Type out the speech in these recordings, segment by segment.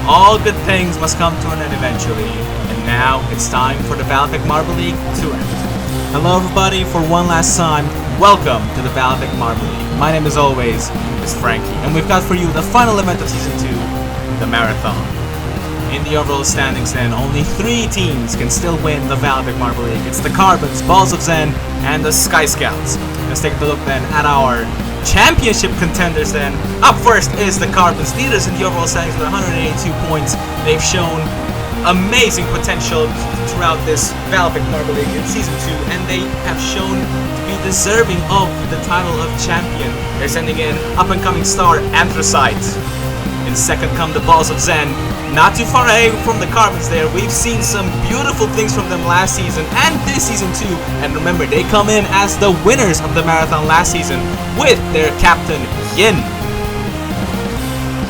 All good things must come to an end eventually, and now it's time for the VALVIK Marble League to end. Hello everybody, for one last time, welcome to the VALVIK Marble League. My name as always is Frankie, and we've got for you the final event of Season 2, the Marathon. In the overall standings then, only 3 teams can still win the VALVIK Marble League. It's the Carbons, Balls of Zen, and the Sky Scouts. Let's take a look then at our championship contenders then. Up first is the Carbons, leaders in the overall standings with 182 points. They've shown amazing potential throughout this VALVIK Marble League in Season 2, and they have shown to be deserving of the title of champion. They're sending in up-and-coming star Anthracite. In second come the Balls of Zen. Not too far away from the Carbons there. We've seen some beautiful things from them last season and this season too. And remember, they come in as the winners of the marathon last season with their captain, Yin.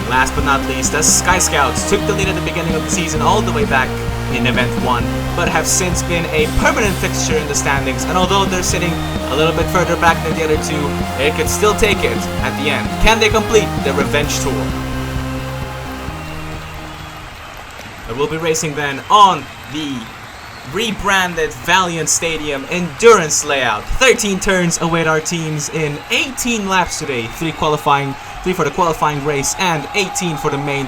Last but not least, the Sky Scouts took the lead at the beginning of the season all the way back in Event 1, but have since been a permanent fixture in the standings. And although they're sitting a little bit further back than the other two, they could still take it at the end. Can they complete their revenge tour? We'll be racing then on the rebranded Valiant Stadium endurance layout. 13 turns await our teams in 18 laps today. 3 for the qualifying race and 18 for the main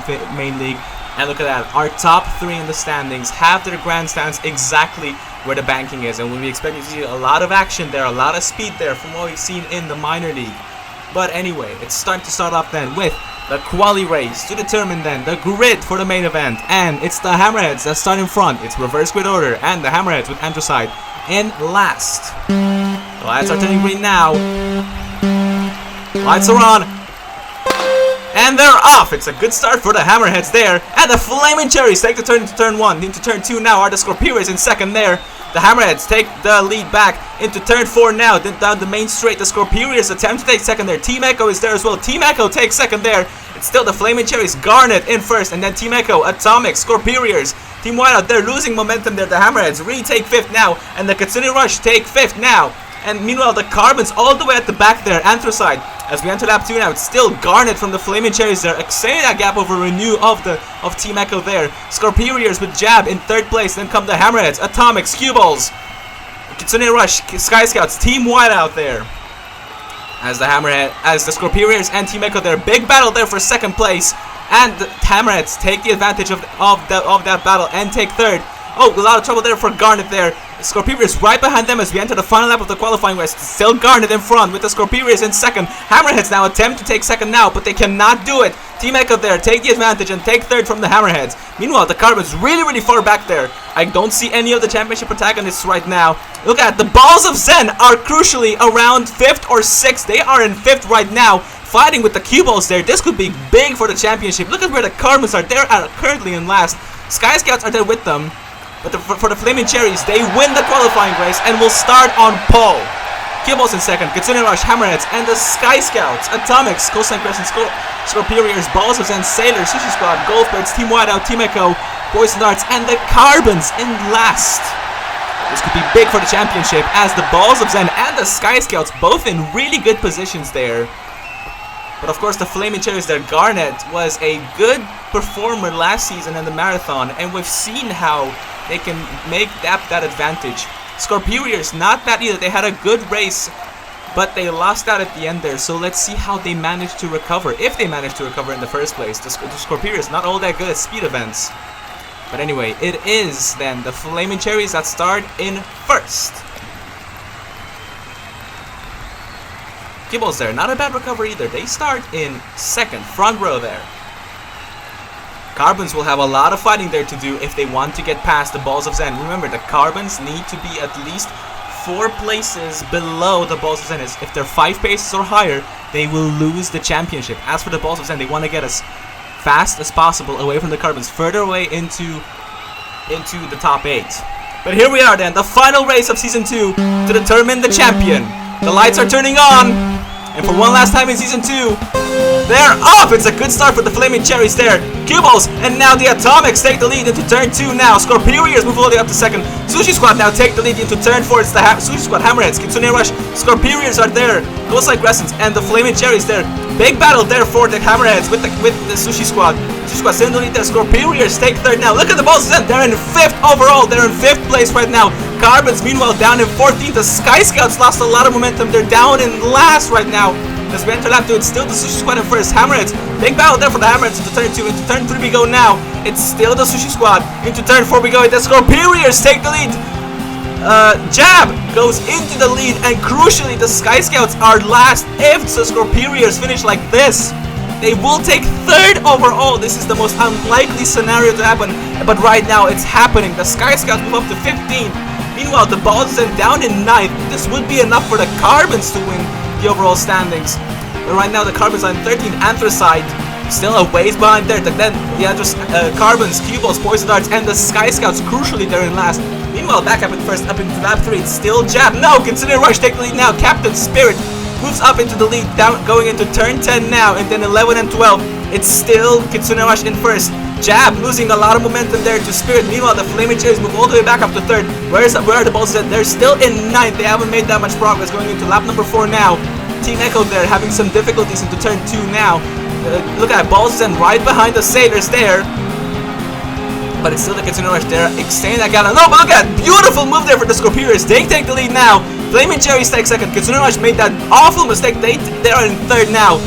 league. And look at that, our top 3 in the standings have their grandstands exactly where the banking is, and we expect to see a lot of action there, a lot of speed there from what we've seen in the minor league. But anyway, it's time to start off then with the quali race to determine then the grid for the main event, and it's the Hammerheads that start in front. It's reverse grid order, and the Hammerheads with Anthracite in last. The lights are turning green now. Lights are on, and they're off. It's a good start for the Hammerheads there, and the Flaming Cherries take the turn into turn 1. Into turn 2 now are the Scorpions in second there. The Hammerheads take the lead back into turn 4 now. Then down the main straight, the Scorpions attempt to take second there. Team Echo is there as well. Team Echo takes second there. It's still the Flaming Cherries, Garnet in first, and then Team Echo, Atomic, Scorpions. Team Whiteout, they're losing momentum there. The Hammerheads retake 5th now, and the Kitsune Rush take 5th now. And meanwhile, the Carbons all the way at the back there, Anthracite. As we enter lap 2 now, it's still Garnet from the Flaming Cherries there, extending that gap over Renew of Team Echo there. Scorpions with Jab in 3rd place, then come the Hammerheads, Atomics, Cuballs, Kitsune Rush, Sky Scouts, Team Whiteout there. As the Scorpions and Team Echo there, big battle there for 2nd place, and the Hammerheads take the advantage of that battle and take 3rd. Oh, a lot of trouble there for Garnet there. Scorpions right behind them as we enter the final lap of the qualifying race. Still Garnet in front with the Scorpions in second. Hammerheads now attempt to take second now, but they cannot do it. Team Echo there take the advantage and take 3rd from the Hammerheads. Meanwhile, the Carbons really far back there. I don't see any of the championship protagonists right now. Look at the Balls of Zen are crucially around 5th or 6th. They are in 5th right now, fighting with the cue balls there. This could be big for the championship. Look at where the Carbons are. They're currently in last. Sky Scouts are there with them. But for the Flaming Cherries, they win the qualifying race and will start on pole. Cuballs in second, Kitsune Rush, Hammerheads, and the Sky Scouts, Atomics, Coastline Crescent, Scorpions, Balls of Zen, Sailor, Sushi Squad, Golfbirds, Team Whiteout, Team Echo, Poison Darts, and the Carbons in last. This could be big for the championship as the Balls of Zen and the Sky Scouts both in really good positions there. But of course, the Flaming Cherries there, Garnet was a good performer last season in the marathon, and we've seen how they can make that advantage. Scorpions, not bad either. They had a good race, but they lost out at the end there. So let's see how they managed to recover, if they managed to recover in the first place. The Scorpions, not all that good at speed events. But anyway, it is then the Flaming Cherries that start in first. Kibbles there, not a bad recovery either. They start in second, front row there. Carbons will have a lot of fighting there to do if they want to get past the Balls of Zen. Remember, the Carbons need to be at least 4 places below the Balls of Zen. If they're 5 paces or higher, they will lose the championship. As for the Balls of Zen, they want to get as fast as possible away from the Carbons, further away into the top 8. But here we are then, the final race of Season 2 to determine the champion. The lights are turning on, and for one last time in Season 2, They're off. It's a good start for the Flaming Cherries there. Cue balls, and now the Atomics take the lead into turn 2 now. Scorperiors move all the way up to second. Sushi Squad now take the lead into turn 4. It's the Sushi Squad Hammerheads. Kitsune Rush. Scorperiors are there. Ghost Like Crescents and the Flaming Cherries there. Big battle there for the Hammerheads with the Sushi Squad. Sushi Squad still in the lead there. Scorperiors take third now. Look at the balls. They're in 5th overall. They're in 5th place right now. Carbons meanwhile down in 14th. The Sky Scouts lost a lot of momentum. They're down in last right now. As we enter lap 2, it's still the Sushi Squad in first. Hammerheads, big battle there for the Hammerheads into turn 2. Into turn 3 we go now. It's still the Sushi Squad. Into turn 4 we go. The Scorperiors take the lead. Jab goes into the lead, and crucially the Sky Scouts are last. If the Scorperiors finish like this, they will take 3rd overall. This is the most unlikely scenario to happen, but right now it's happening. The Sky Scouts move up to 15th. Meanwhile, the Balls are down in 9th. This would be enough for the Carbons to win the overall standings. But right now the Carbons are in 13th. Anthracite still a ways behind there. Then the Carbons, Cue Balls, Poison Darts, and the Sky Scouts, crucially, they're in last. Meanwhile, back up in first, up into lap 3, it's still Jab. No, Kitsune Rush take the lead now. Captain Spirit moves up into the lead, down going into turn 10 now, and then 11 and 12. It's still Kitsune Rush in first. Jab losing a lot of momentum there to Spirit. Meanwhile, the Flaming Cherries move all the way back up to 3rd. Where are the Balls at? They're still in 9th. They haven't made that much progress going into lap number 4 now. Team Echo there having some difficulties into turn 2 now. Look at Balls and right behind the Sailors there. But it's still the Kitsune Rush there, extending that gap. No, but look at that beautiful move there for the Scorperiors. They take the lead now. Flaming Cherries take second. Kitsune Rush made that awful mistake. They are in 3rd now.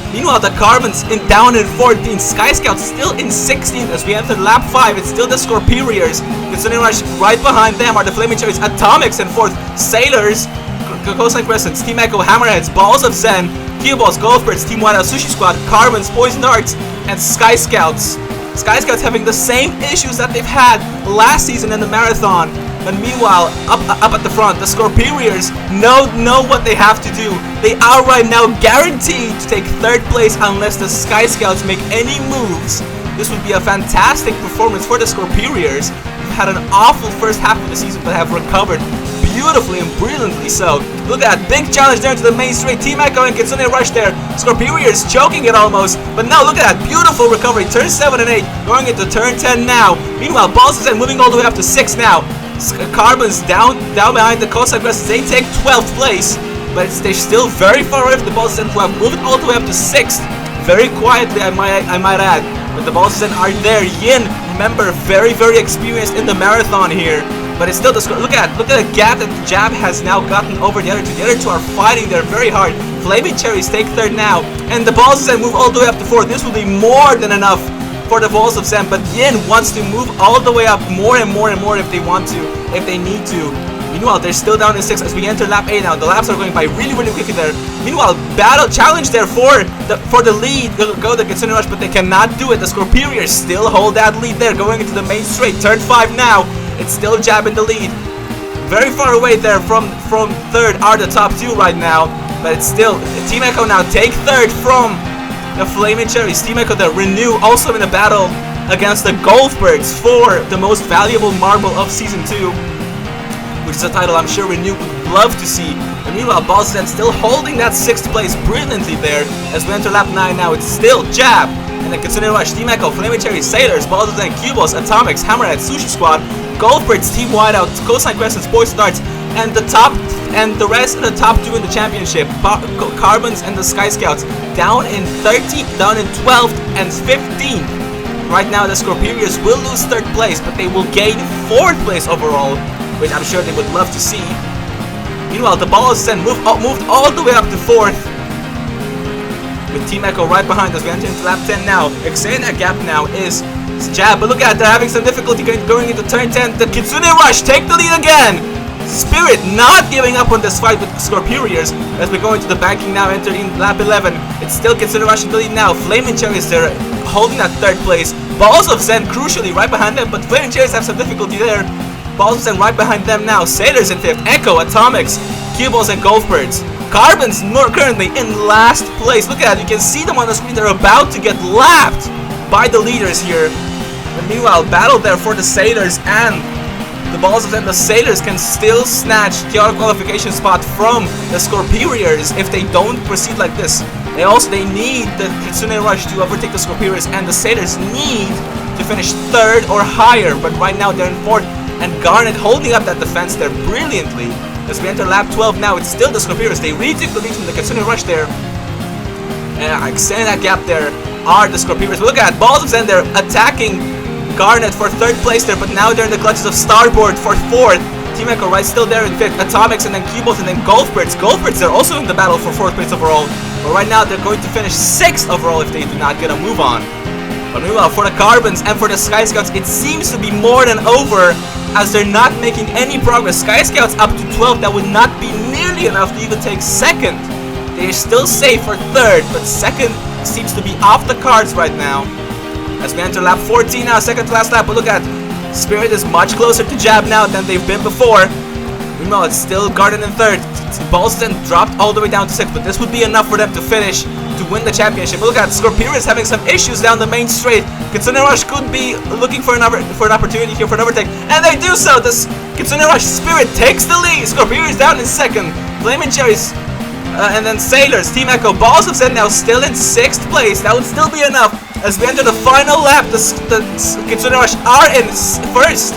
Meanwhile, the Carbons down in 14th. Sky Scouts still in 16th as we enter lap 5. It's still the Scorperiors. Kitsune Rush right behind them are the Flaming Cherries. Atomics in 4th. Sailors, Ghost Like Crescents, Team Echo, Hammerheads, Balls of Zen, Cue Balls, Golfbirds, Team Whiteout, Sushi Squad, Carbons, Poison Darts, and Sky Scouts. Sky Scouts having the same issues that they've had last season in the marathon. But meanwhile, up at the front, the Scorperiors know what they have to do. They are right now guaranteed to take 3rd place unless the Sky Scouts make any moves. This would be a fantastic performance for the Scorperiors. They've had an awful first half of the season, but have recovered beautifully and brilliantly so. Look at that big challenge there to the main straight. Team Echo and Kitsune Rush there. Scorperiors choking it almost. But now look at that beautiful recovery. Turn 7 and 8 going into turn 10 now. Meanwhile, Balls is moving all the way up to 6 now. Carbons down behind the Ghost Like Crescents. They take 12th place, but they're still very far away from the Balls who have moved all the way up to 6th. Very quietly, I might add. But the Balls are there. Yin, remember, very experienced in the marathon here. But it's still the look at the gap that Jab has now gotten over the other two. The other two are fighting there very hard. Flaming Cherries take 3rd now, and the Balls of Zen move all the way up to 4th. This will be more than enough for the Balls of Zen, but Yin wants to move all the way up more and more if they want to, if they need to. Meanwhile, they're still down in 6th as we enter lap 8 now. The laps are going by really quickly there. Meanwhile, battle challenge there for the lead. Go the Kitsune Rush, but they cannot do it. The Scorperiors still hold that lead there going into the main straight. Turn 5 now. It's still Jab in the lead. Very far away there from 3rd are the top 2 right now. But it's still Team Echo now take 3rd from the Flaming Cherries. Team Echo there. Renew also in a battle against the Golfbirds for the most valuable marble of Season 2. Which is a title I'm sure Renew would love to see. And meanwhile, Balls is still holding that 6th place brilliantly there. As we enter lap 9 now, it's still Jab. And then Kitsune Rush, Team Echo, Flaming Cherries, Sailors, Balls and Cue Balls, Atomics, Hammerhead, Sushi Squad, Golfbirds, Team Whiteout, Ghost Like Crescents, Poison Darts, and the rest of the top 2 in the championship, Carbons and the Sky Scouts, down in 13th, down in 12th and 15th. Right now, the Scorperiors will lose 3rd place, but they will gain 4th place overall, which I'm sure they would love to see. Meanwhile, the Balls then moved all the way up to 4th. With Team Echo right behind us, we enter into lap 10 now. Extending that gap now is Jab, but look at that, they're having some difficulty going into turn 10. The Kitsune Rush take the lead again. Spirit not giving up on this fight with Scorperiors as we go into the banking now, entering lap 11. It's still Kitsune Rush in the lead now. Flaming Cherries there holding that 3rd place. Balls of Zen crucially right behind them, but Flaming Cherries have some difficulty there. Balls of Zen right behind them now. Sailors in 5th. Echo, Atomics, Cue Balls, and Golfbirds. Carbons currently in last place. Look at that, you can see them on the screen. They're about to get lapped by the leaders here. And meanwhile, battle there for the Sailors and the Balls of Zen. The Sailors can still snatch the auto qualification spot from the Scorperiors if they don't proceed like this. They need the Kitsune Rush to overtake the Scorpions, and the Sailors need to finish 3rd or higher, but right now they're in 4th, and Garnet holding up that defense there brilliantly. As we enter lap 12 now, it's still the Scorpions. They retook the lead from the Kitsune Rush there. Extending that gap there are the Scorpions. Look at Balls of Zen, they're attacking Garnet for 3rd place there, but now they're in the clutches of Starboard for 4th. Team Echo right still there in 5th. Atomics and then Cubos and then Golfbirds. Golfbirds, they're also in the battle for 4th place overall. But right now they're going to finish 6th overall if they do not get a move on. But meanwhile, for the Carbons and for the Sky Scouts, it seems to be more than over as they're not making any progress. Sky Scouts up to 12, that would not be nearly enough to even take 2nd. They're still safe for 3rd, but 2nd seems to be off the cards right now. As we enter lap 14 now, 2nd to last lap, but look at Spirit is much closer to Jab now than they've been before. Meanwhile, it's still Garden in 3rd. Ballston dropped all the way down to 6th, but this would be enough for them to finish, to win the championship. Look at Scorpions having some issues down the main straight. Kitsune Rush could be looking for an opportunity here for an overtake, and they do so. This Kitsune Rush Spirit takes the lead. Scorpions down in 2nd. Flaming Cherries and then Sailors, Team Echo, Balls of Zen now still in 6th place. That would still be enough. As we enter the final lap, the Kitsune Rush are in 1st.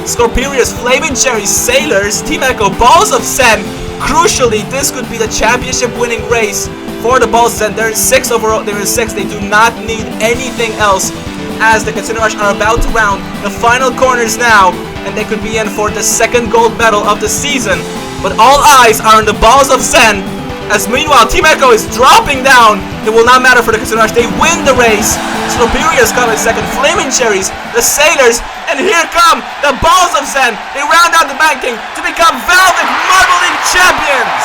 Scorpions, Flaming Cherries, Sailors, Team Echo, Balls of Zen. Crucially, this could be the championship winning race for the Balls of Zen. They're in 6th overall. They're in 6th. They do not need anything else as the Kitsune Rush are about to round the final corners now, and they could be in for the 2nd gold medal of the season. But all eyes are on the Balls of Zen. As meanwhile, Team Echo is dropping down. It will not matter for the Kitsune Rush. They win the race. Scorpions come in 2nd. Flaming Cherries, the Sailors, and here come the Balls of Zen. They round out the banking to become VALVIK Marble League champions.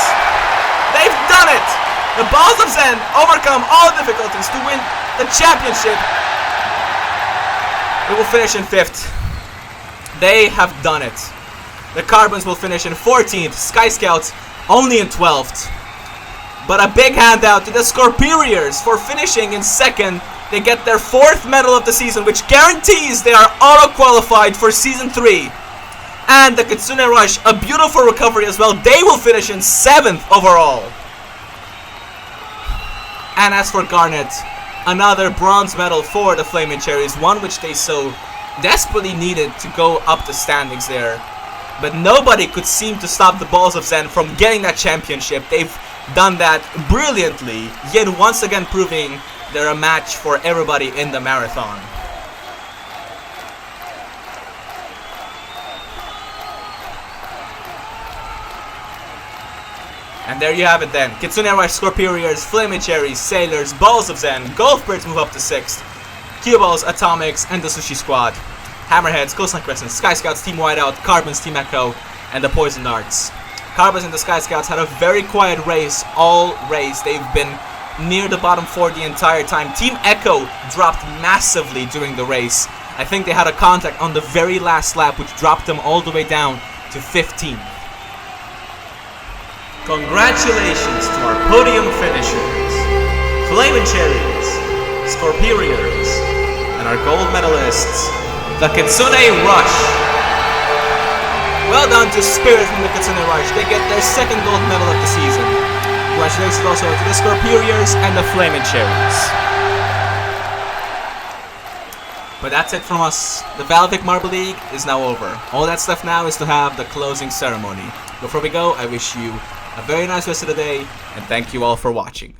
They've done it. The Balls of Zen overcome all difficulties to win the championship. They will finish in 5th. They have done it. The Carbons will finish in 14th. Sky Scouts only in 12th. But a big handout to the Scorpions for finishing in 2nd. They get their 4th medal of the season, which guarantees they are auto-qualified for Season 3. And the Kitsune Rush, a beautiful recovery as well. They will finish in 7th overall. And as for Garnet, another bronze medal for the Flaming Cherries, one which they so desperately needed to go up the standings there. But nobody could seem to stop the Balls of Zen from getting that championship. They've done that brilliantly, yet once again proving they're a match for everybody in the marathon. And there you have it then. Kitsune Rush, Scorpions, Flaming Cherries, Sailors, Balls of Zen, Golfbirds move up to 6th, Q-Balls, Atomics, and the Sushi Squad. Hammerheads, Coastline Crescent, Sky Scouts, Team Whiteout, Carbons, Team Echo, and the Poison Darts. Carbons and the Sky Scouts had a very quiet race all race. They've been near the bottom 4 the entire time. Team Echo dropped massively during the race. I think they had a contact on the very last lap, which dropped them all the way down to 15th. Congratulations to our podium finishers, Flaming Cherries, Scorpions, and our gold medalists, the Kitsune Rush. Well done to Spirit from the Kitsune Rush. They get their 2nd gold medal of the season. Congratulations also to the Scorpions and the Flaming Cherries. But that's it from us. The VALVIK Marble League is now over. All that's left now is to have the closing ceremony. Before we go, I wish you a very nice rest of the day, and thank you all for watching.